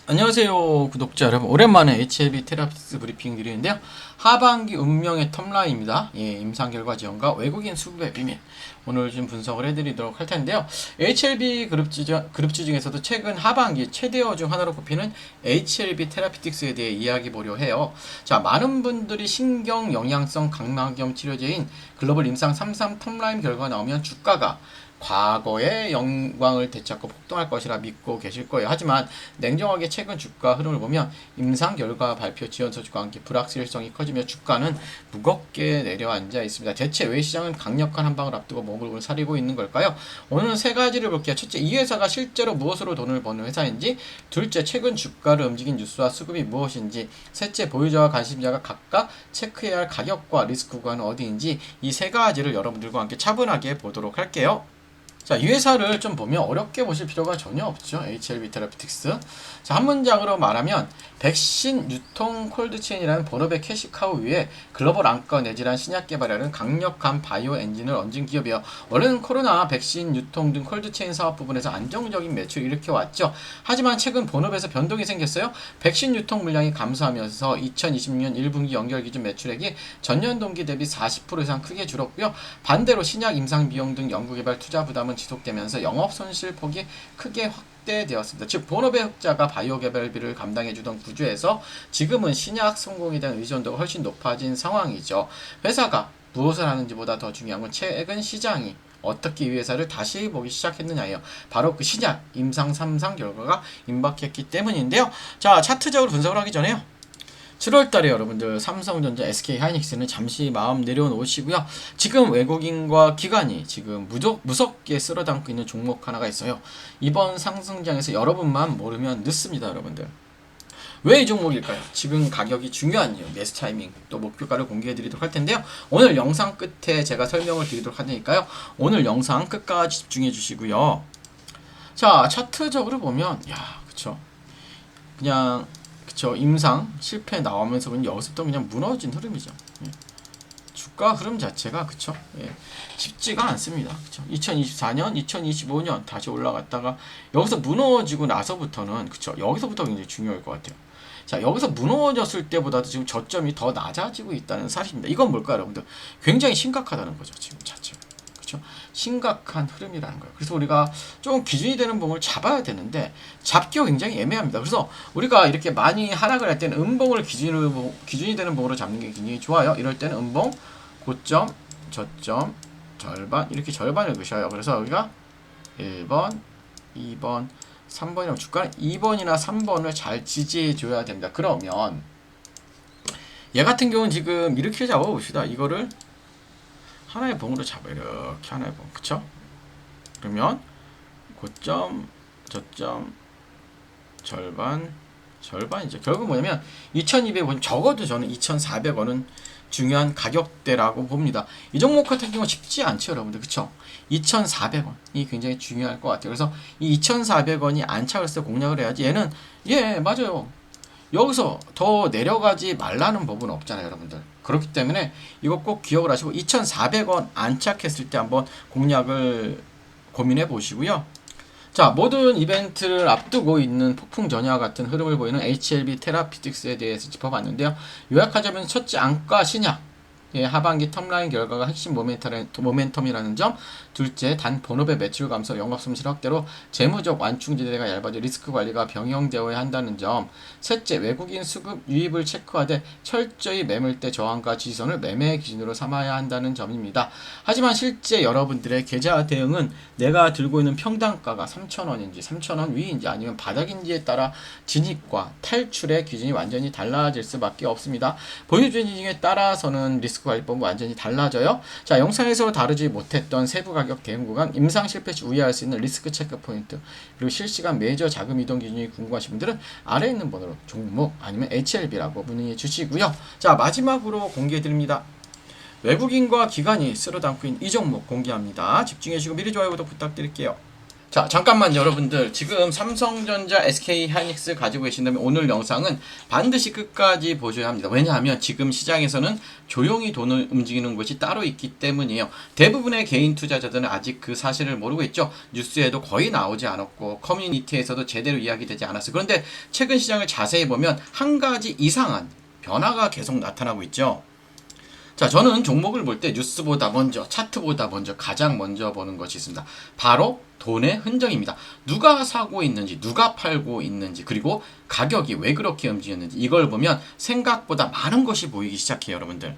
안녕하세요 구독자 여러분, 오랜만에 HLB 테라피스 브리핑 드리는데요. 하반기 운명의 텀라인입니다. 임상 결과 지원과 외국인 수급의 비밀, 오늘 좀 분석을 해드리도록 할 텐데요. HLB 그룹주 중에서도 최근 하반기 최대어 중 하나로 꼽히는 HLB 테라피틱스에 대해 이야기 보려 해요. 자, 많은 분들이 신경 영양성 각막염 치료제인 글로벌 임상 33 텀라인 결과가 나오면 주가가 과거의 영광을 되찾고 폭등할 것이라 믿고 계실 거예요. 하지만 냉정하게 최근 주가 흐름을 보면 임상 결과 발표 지연 소식과 함께 불확실성이 커지며 주가는 무겁게 내려앉아 있습니다. 대체 왜 시장은 강력한 한방을 앞두고 몸을 사리고 있는 걸까요? 오늘은 세 가지를 볼게요. 첫째, 이 회사가 실제로 무엇으로 돈을 버는 회사인지. 둘째, 최근 주가를 움직인 뉴스와 수급이 무엇인지. 셋째, 보유자와 관심자가 각각 체크해야 할 가격과 리스크 구간은 어디인지. 이 세 가지를 여러분들과 함께 차분하게 보도록 할게요. 자, 이 회사를 좀 보면 어렵게 보실 필요가 전혀 없죠. HLB 테라피틱스. 자, 한 문장으로 말하면 백신 유통 콜드체인이라는 본업의 캐시카우 위에 글로벌 안과 내질한 신약 개발하는 강력한 바이오 엔진을 얹은 기업이에요. 원래는 코로나 백신 유통 등 콜드체인 사업 부분에서 안정적인 매출을 일으켜왔죠. 하지만 최근 본업에서 변동이 생겼어요. 백신 유통 물량이 감소하면서 2020년 1분기 연결 기준 매출액이 전년 동기 대비 40% 이상 크게 줄었고요. 반대로 신약 임상 비용 등 연구개발 투자 부담은 지속되면서 영업 손실 폭이 크게 확대되었습니다. 즉 본업의 흑자가 바이오 개발비를 감당해주던 구조에서 지금은 신약 성공에 대한 의존도가 훨씬 높아진 상황이죠. 회사가 무엇을 하는지보다 더 중요한 건 최근 시장이 어떻게 이 회사를 다시 보기 시작했느냐예요. 바로 그 신약 임상 3상 결과가 임박했기 때문인데요. 자, 차트적으로 분석을 하기 전에요. 7월달에 여러분들 삼성전자, SK하이닉스는 잠시 마음 내려놓으시고요. 지금 외국인과 기관이 지금 무섭게 쓸어담고 있는 종목 하나가 있어요. 이번 상승장에서 여러분만 모르면 늦습니다, 여러분들. 왜 이 종목일까요? 지금 가격이 중요한 이유, 매수 타이밍, 또 목표가를 공개해 드리도록 할 텐데요. 오늘 영상 끝에 제가 설명을 드리도록 하니까요. 오늘 영상 끝까지 집중해 주시고요. 자, 차트적으로 보면, 그쵸. 그냥 임상 실패 나오면서 그냥 여기서부터 그냥 무너진 흐름이죠. 주가 흐름 자체가 쉽지가 않습니다. 2024년, 2025년 다시 올라갔다가 여기서 무너지고 나서부터는 여기서부터 굉장히 중요할 것 같아요. 자, 여기서 무너졌을 때보다도 지금 저점이 더 낮아지고 있다는 사실입니다. 이건 뭘까요, 여러분들? 굉장히 심각하다는 거죠, 지금 자체가. 심각한 흐름이라는 거예요. 그래서 우리가 좀 기준이 되는 봉을 잡아야 되는데 잡기가 굉장히 애매합니다. 그래서 우리가 이렇게 많이 하락을 할 때는 음봉을 기준이 되는 봉으로 잡는 게 굉장히 좋아요. 이럴 때는 음봉, 고점, 저점, 절반, 이렇게 절반을 그셔요. 그래서 우리가 1번, 2번, 3번이라면 주가는 2번이나 3번을 잘 지지해 줘야 됩니다. 그러면 얘 같은 경우는 지금 이렇게 잡아봅시다. 이거를 하나의 봉으로 잡아요. 이렇게 하나의 봉. 그쵸? 그러면 고점, 저점, 절반이죠. 결국 뭐냐면 2200원, 적어도 저는 2400원은 중요한 가격대라고 봅니다. 이 종목 같은 경우 쉽지 않죠, 여러분들. 그쵸? 2400원이 굉장히 중요할 것 같아요. 그래서 이 2400원이 안착을 해서 공략을 해야지. 얘는 맞아요. 여기서 더 내려가지 말라는 법은 없잖아요, 여러분들. 그렇기 때문에 이거 꼭 기억을 하시고 2,400원 안착했을 때 한번 공략을 고민해 보시고요. 자, 모든 이벤트를 앞두고 있는 폭풍 전야와 같은 흐름을 보이는 HLB 테라피틱스에 대해서 짚어봤는데요. 요약하자면 첫째, 안과 신약. 하반기 텀라인 결과가 핵심 모멘텀이라는 점. 둘째, 단 본업의 매출 감소, 영업 손실 확대로 재무적 완충지대가 얇아져 리스크 관리가 병행되어야 한다는 점. 셋째, 외국인 수급 유입을 체크하되 철저히 매물대 저항과 지지선을 매매 기준으로 삼아야 한다는 점입니다. 하지만 실제 여러분들의 계좌 대응은 내가 들고 있는 평단가가 3,000원인지 3,000원 위인지 아니면 바닥인지에 따라 진입과 탈출의 기준이 완전히 달라질 수밖에 없습니다. 보유 주식에 따라서는 리스크 관리법은 완전히 달라져요. 자, 영상에서 다루지 못했던 세부 가격 대응 구간, 임상 실패 시 우회할 수 있는 리스크 체크 포인트, 그리고 실시간 매저 자금 이동 기준이 궁금하신 분들은 아래에 있는 번호로 종목 아니면 HLB라고 문의해 주시고요. 자, 마지막으로 공개해 드립니다. 외국인과 기관이 쓸어담고 있는 이 종목 공개합니다. 집중해 주시고 미리 좋아요 구독 부탁드릴게요. 자, 잠깐만 여러분들. 지금 삼성전자, SK하이닉스 가지고 계신다면 오늘 영상은 반드시 끝까지 보셔야 합니다. 왜냐하면 지금 시장에서는 조용히 돈을 움직이는 곳이 따로 있기 때문이에요. 대부분의 개인 투자자들은 아직 그 사실을 모르고 있죠. 뉴스에도 거의 나오지 않았고 커뮤니티에서도 제대로 이야기되지 않았어요. 그런데 최근 시장을 자세히 보면 한 가지 이상한 변화가 계속 나타나고 있죠. 자, 저는 종목을 볼 때 뉴스보다 먼저, 차트보다 먼저, 가장 먼저 보는 것이 있습니다. 바로 돈의 흔적입니다. 누가 사고 있는지, 누가 팔고 있는지, 그리고 가격이 왜 그렇게 움직였는지, 이걸 보면 생각보다 많은 것이 보이기 시작해요, 여러분들.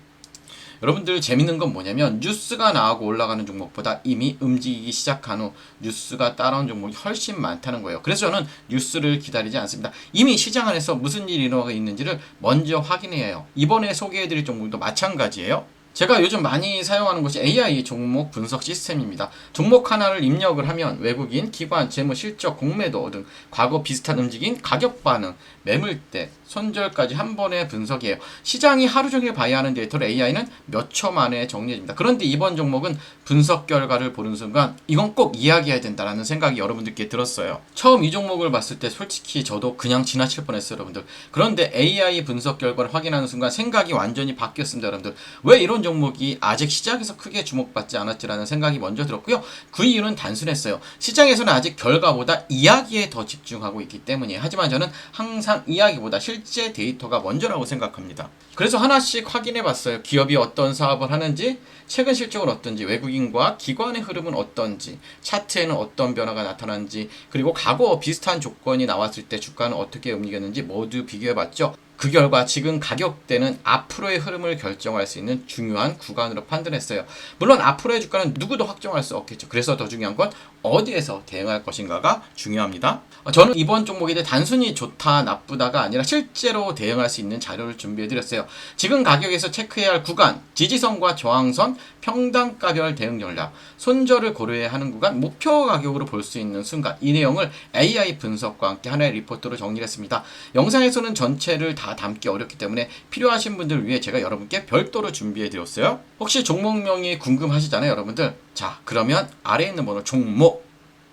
여러분들 재밌는 건 뭐냐면 뉴스가 나오고 올라가는 종목보다 이미 움직이기 시작한 후 뉴스가 따라온 종목이 훨씬 많다는 거예요. 그래서 저는 뉴스를 기다리지 않습니다. 이미 시장 안에서 무슨 일이 일어나고 있는지를 먼저 확인해야 해요. 이번에 소개해드릴 종목도 마찬가지예요. 제가 요즘 많이 사용하는 것이 AI 종목 분석 시스템입니다. 종목 하나를 입력을 하면 외국인, 기관, 재무, 실적, 공매도 등 과거 비슷한 움직임, 가격 반응, 매물대, 손절까지 한 번에 분석이에요. 시장이 하루 종일 봐야 하는 데이터를 AI는 몇 초 만에 정리해줍니다. 그런데 이번 종목은 분석 결과를 보는 순간 이건 꼭 이야기해야 된다는 생각이 여러분들께 들었어요. 처음 이 종목을 봤을 때 솔직히 저도 그냥 지나칠 뻔했어요, 여러분들. 그런데 AI 분석 결과를 확인하는 순간 생각이 완전히 바뀌었습니다, 여러분들. 왜 이런 종목이 아직 시장에서 크게 주목받지 않았지라는 생각이 먼저 들었고요. 그 이유는 단순했어요. 시장에서는 아직 결과보다 이야기에 더 집중하고 있기 때문이에요. 하지만 저는 항상 이야기보다 실제 데이터가 먼저라고 생각합니다. 그래서 하나씩 확인해 봤어요. 기업이 어떤 사업을 하는지, 최근 실적은 어떤지, 외국인과 기관의 흐름은 어떤지, 차트에는 어떤 변화가 나타났는지, 그리고 과거 비슷한 조건이 나왔을 때 주가는 어떻게 움직였는지 모두 비교해 봤죠. 그 결과 지금 가격대는 앞으로의 흐름을 결정할 수 있는 중요한 구간으로 판단했어요. 물론 앞으로의 주가는 누구도 확정할 수 없겠죠. 그래서 더 중요한 건 어디에서 대응할 것인가가 중요합니다. 저는 이번 종목에 대해 단순히 좋다 나쁘다가 아니라 실제로 대응할 수 있는 자료를 준비해드렸어요. 지금 가격에서 체크해야 할 구간, 지지선과 저항선, 평단가별 대응 전략, 손절을 고려해야 하는 구간, 목표 가격으로 볼 수 있는 순간, 이 내용을 AI 분석과 함께 하나의 리포트로 정리했습니다. 영상에서는 전체를 다 담기 어렵기 때문에 필요하신 분들을 위해 제가 여러분께 별도로 준비해드렸어요. 혹시 종목명이 궁금하시잖아요, 여러분들. 자, 그러면 아래에 있는 번호 종목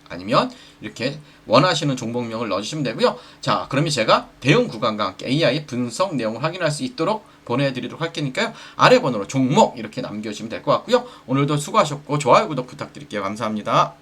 아니면 이렇게 원하시는 종목명을 넣어주시면 되고요. 자, 그러면 제가 대응 구간과 함께 AI 분석 내용을 확인할 수 있도록 보내드리도록 할 테니까요. 아래 번호로 종목 이렇게 남겨주시면 될 것 같고요. 오늘도 수고하셨고 좋아요, 구독 부탁드릴게요. 감사합니다.